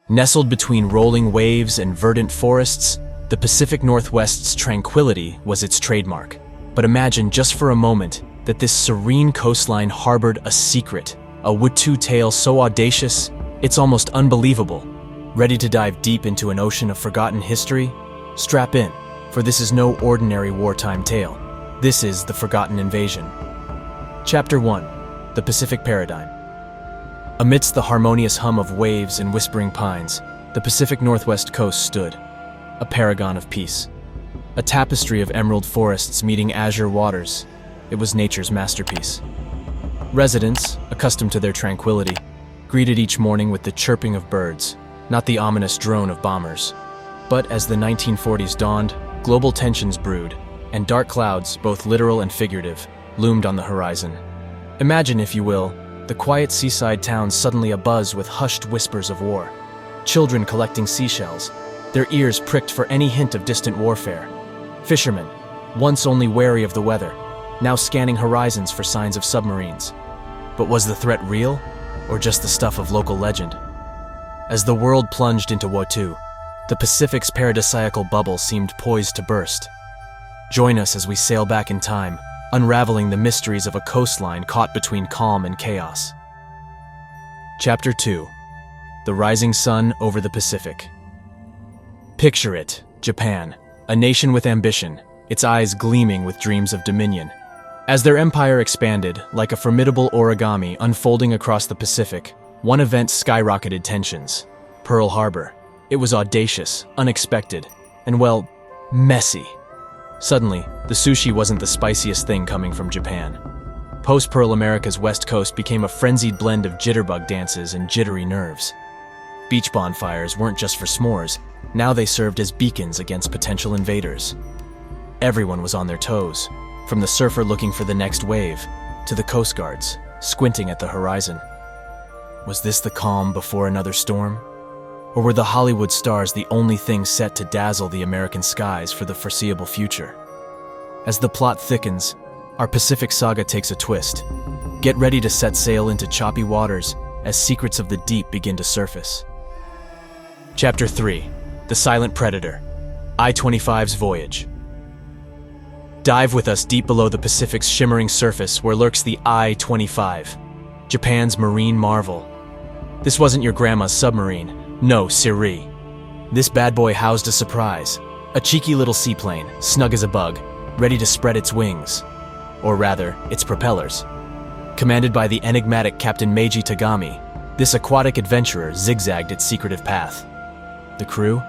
Nestled between rolling waves and verdant forests, the Pacific Northwest's tranquility was its trademark. But imagine just for a moment that this serene coastline harbored a secret, a WWII tale so audacious, it's almost unbelievable. Ready to dive deep into an ocean of forgotten history? Strap in, for this is no ordinary wartime tale. This is the Forgotten Invasion. Chapter 1: The Pacific Paradigm. Amidst the harmonious hum of waves and whispering pines, the Pacific Northwest coast stood, a paragon of peace. A tapestry of emerald forests meeting azure waters, it was nature's masterpiece. Residents, accustomed to their tranquility, greeted each morning with the chirping of birds, not the ominous drone of bombers. But as the 1940s dawned, global tensions brewed, and dark clouds, both literal and figurative, loomed on the horizon. Imagine, if you will, the quiet seaside towns suddenly abuzz with hushed whispers of war. Children collecting seashells, their ears pricked for any hint of distant warfare. Fishermen, once only wary of the weather, now scanning horizons for signs of submarines. But was the threat real, or just the stuff of local legend? As the world plunged into WWII, the Pacific's paradisiacal bubble seemed poised to burst. Join us as we sail back in time, unraveling the mysteries of a coastline caught between calm and chaos. Chapter 2: The Rising Sun over the Pacific. Picture it, Japan, a nation with ambition, its eyes gleaming with dreams of dominion. As their empire expanded, like a formidable origami unfolding across the Pacific, one event skyrocketed tensions: Pearl Harbor. It was audacious, unexpected, and well, messy. Suddenly, the sushi wasn't the spiciest thing coming from Japan. Post-Pearl America's west coast became a frenzied blend of jitterbug dances and jittery nerves. Beach bonfires weren't just for s'mores, now they served as beacons against potential invaders. Everyone was on their toes, from the surfer looking for the next wave, to the Coast Guards, squinting at the horizon. Was this the calm before another storm? Or were the Hollywood stars the only thing set to dazzle the American skies for the foreseeable future? As the plot thickens, our Pacific saga takes a twist. Get ready to set sail into choppy waters as secrets of the deep begin to surface. Chapter 3: The Silent Predator. I-25's Voyage. Dive with us deep below the Pacific's shimmering surface where lurks the I-25, Japan's marine marvel. This wasn't your grandma's submarine. No, siree. This bad boy housed a surprise. A cheeky little seaplane, snug as a bug, ready to spread its wings. Or rather, its propellers. Commanded by the enigmatic Captain Meiji Tagami, this aquatic adventurer zigzagged its secretive path. The crew?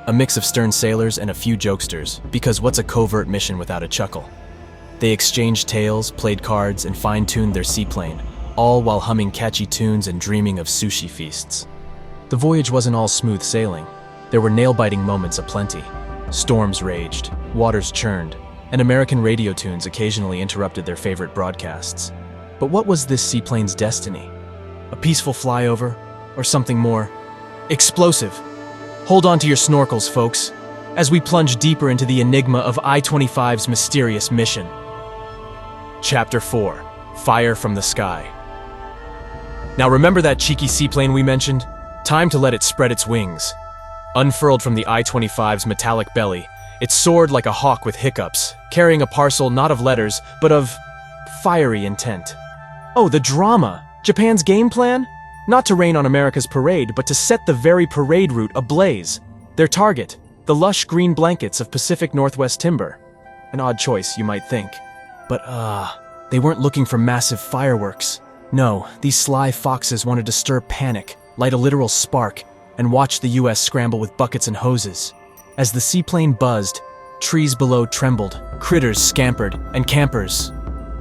A mix of stern sailors and a few jokesters, because what's a covert mission without a chuckle? They exchanged tales, played cards, and fine-tuned their seaplane, all while humming catchy tunes and dreaming of sushi feasts. The voyage wasn't all smooth sailing. There were nail-biting moments aplenty. Storms raged, waters churned, and American radio tunes occasionally interrupted their favorite broadcasts. But what was this seaplane's destiny? A peaceful flyover, or something more explosive? Hold on to your snorkels, folks, as we plunge deeper into the enigma of I-25's mysterious mission. Chapter 4: Fire from the Sky. Now remember that cheeky seaplane we mentioned? Time to let it spread its wings. Unfurled from the I-25's metallic belly, it soared like a hawk with hiccups, carrying a parcel not of letters, but of fiery intent. Oh, the drama! Japan's game plan? Not to rain on America's parade, but to set the very parade route ablaze. Their target, the lush green blankets of Pacific Northwest timber. An odd choice, you might think. But they weren't looking for massive fireworks. No, these sly foxes wanted to stir panic, light a literal spark, and watch the U.S. scramble with buckets and hoses. As the seaplane buzzed, trees below trembled, critters scampered, and campers,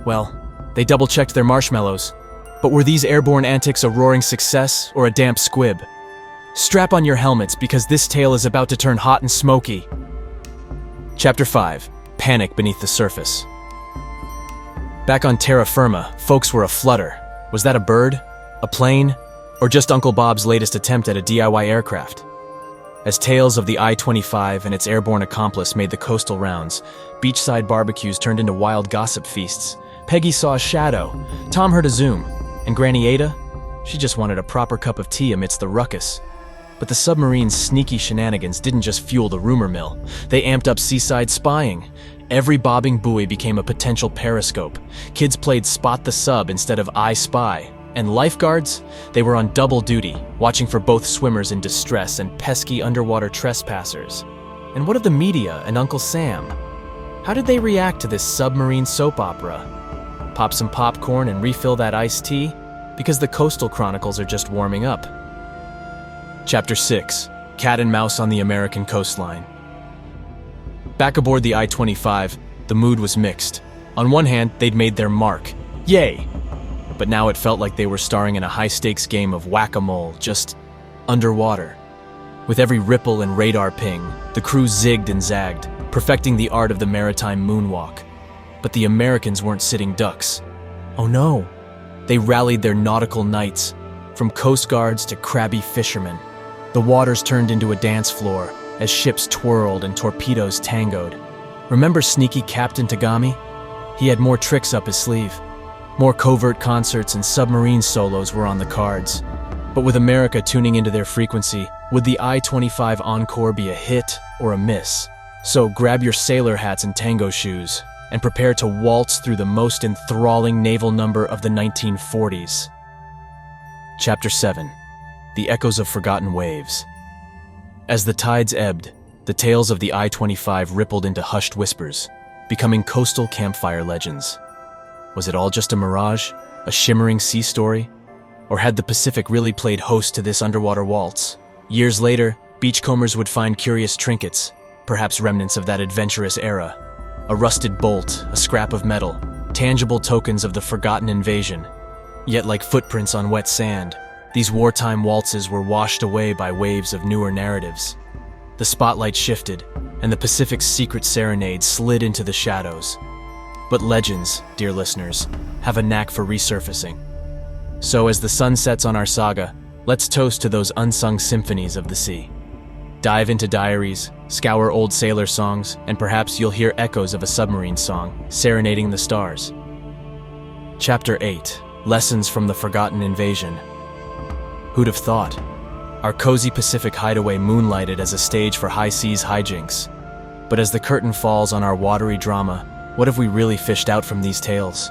well, they double-checked their marshmallows. But were these airborne antics a roaring success or a damp squib? Strap on your helmets because this tale is about to turn hot and smoky. Chapter 5: Panic Beneath the Surface. Back on terra firma, folks were aflutter. Was that a bird? A plane? Or just Uncle Bob's latest attempt at a DIY aircraft? As tales of the I-25 and its airborne accomplice made the coastal rounds, beachside barbecues turned into wild gossip feasts. Peggy saw a shadow, Tom heard a zoom, and Granny Ada? She just wanted a proper cup of tea amidst the ruckus. But the submarine's sneaky shenanigans didn't just fuel the rumor mill. They amped up seaside spying. Every bobbing buoy became a potential periscope. Kids played Spot the Sub instead of I Spy. And lifeguards? They were on double duty, watching for both swimmers in distress and pesky underwater trespassers. And what of the media and Uncle Sam? How did they react to this submarine soap opera? Pop some popcorn and refill that iced tea? Because the Coastal Chronicles are just warming up. Chapter 6. Cat and Mouse on the American Coastline. Back aboard the I-25, the mood was mixed. On one hand, they'd made their mark. Yay! But now it felt like they were starring in a high-stakes game of whack-a-mole, just underwater. With every ripple and radar ping, the crew zigged and zagged, perfecting the art of the maritime moonwalk. But the Americans weren't sitting ducks. Oh no! They rallied their nautical knights, from coast guards to crabby fishermen. The waters turned into a dance floor as ships twirled and torpedoes tangoed. Remember sneaky Captain Tagami? He had more tricks up his sleeve. More covert concerts and submarine solos were on the cards. But with America tuning into their frequency, would the I-25 Encore be a hit or a miss? So grab your sailor hats and tango shoes, and prepare to waltz through the most enthralling naval number of the 1940s. Chapter 7. The Echoes of Forgotten Waves. As the tides ebbed, the tales of the I-25 rippled into hushed whispers, becoming coastal campfire legends. Was it all just a mirage, a shimmering sea story? Or had the Pacific really played host to this underwater waltz? Years later, beachcombers would find curious trinkets, perhaps remnants of that adventurous era. A rusted bolt, a scrap of metal, tangible tokens of the forgotten invasion. Yet like footprints on wet sand, these wartime waltzes were washed away by waves of newer narratives. The spotlight shifted, and the Pacific's secret serenade slid into the shadows. But legends, dear listeners, have a knack for resurfacing. So as the sun sets on our saga, let's toast to those unsung symphonies of the sea. Dive into diaries, scour old sailor songs, and perhaps you'll hear echoes of a submarine song serenading the stars. Chapter 8. Lessons from the Forgotten Invasion. Who'd have thought? Our cozy Pacific hideaway moonlighted as a stage for high seas hijinks. But as the curtain falls on our watery drama, what have we really fished out from these tales?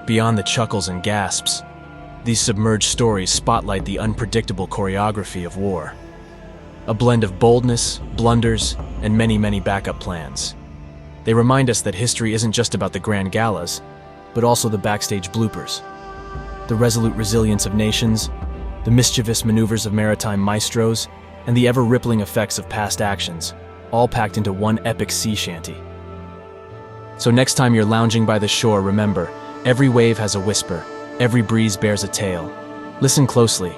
Beyond the chuckles and gasps, these submerged stories spotlight the unpredictable choreography of war. A blend of boldness, blunders, and many, many backup plans. They remind us that history isn't just about the grand galas, but also the backstage bloopers. The resolute resilience of nations, the mischievous maneuvers of maritime maestros, and the ever-rippling effects of past actions, all packed into one epic sea shanty. So next time you're lounging by the shore, remember, every wave has a whisper, every breeze bears a tale. Listen closely,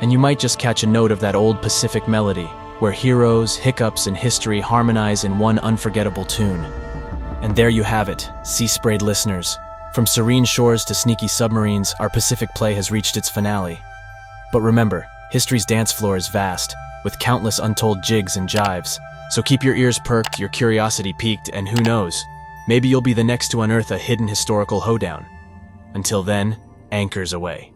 and you might just catch a note of that old Pacific melody, where heroes, hiccups, and history harmonize in one unforgettable tune. And there you have it, sea-sprayed listeners. From serene shores to sneaky submarines, our Pacific play has reached its finale. But remember, history's dance floor is vast, with countless untold jigs and jives. So keep your ears perked, your curiosity piqued, and who knows, maybe you'll be the next to unearth a hidden historical hoedown. Until then, anchors away.